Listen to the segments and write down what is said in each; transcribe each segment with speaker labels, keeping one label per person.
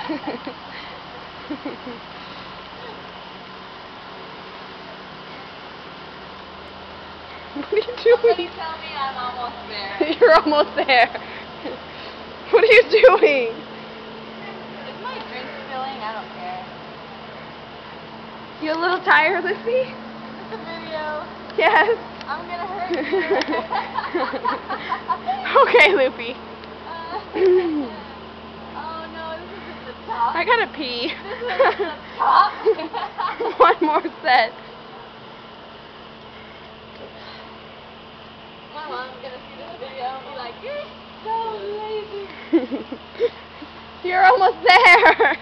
Speaker 1: What are you doing?
Speaker 2: Somebody tell me I'm almost there.
Speaker 1: You're almost there. What are you doing?
Speaker 2: Is my drink spilling? I don't care.
Speaker 1: You a little tired, Lucy?
Speaker 2: Is this a video?
Speaker 1: Yes.
Speaker 2: I'm gonna hurt you.
Speaker 1: Okay, Loopy.
Speaker 2: Oh no, this isn't the top.
Speaker 1: I gotta pee.
Speaker 2: This isn't the top.
Speaker 1: One more set.
Speaker 2: My mom's gonna see this video and be like, you're so lazy.
Speaker 1: You're almost there.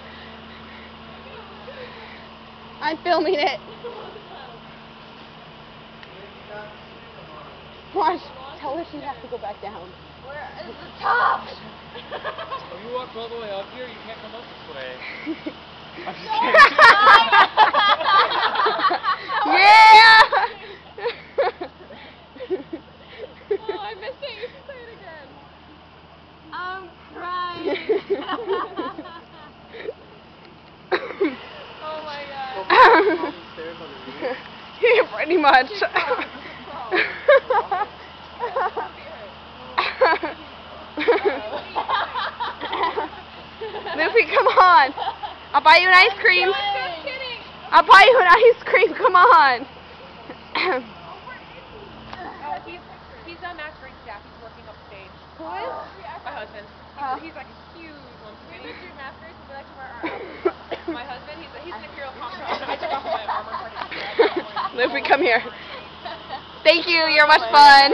Speaker 1: I'm filming it. Watch. Tell her she has to go back down.
Speaker 2: Where is the top?
Speaker 3: If you walk all the way up here, you can't come up this way. I'm just
Speaker 2: No.
Speaker 3: kidding.
Speaker 1: Yeah!
Speaker 2: Oh, I missed it. You should say it again. I'm crying. Oh my god.
Speaker 1: Yeah, pretty much. Luffy, come on. I'll buy you an ice cream.
Speaker 2: Just kidding.
Speaker 1: I'll buy you an ice cream. Come on.
Speaker 4: He's on Max Ring staff. He's working upstage.
Speaker 2: Who is?
Speaker 4: My husband.
Speaker 1: Oh.
Speaker 4: He's like a huge one.
Speaker 2: We need to do math race and be like tomorrow.
Speaker 4: My husband, he's an Imperial Conqueror. I took off my armor.
Speaker 1: Luffy, come here. Thank you. You're much fun.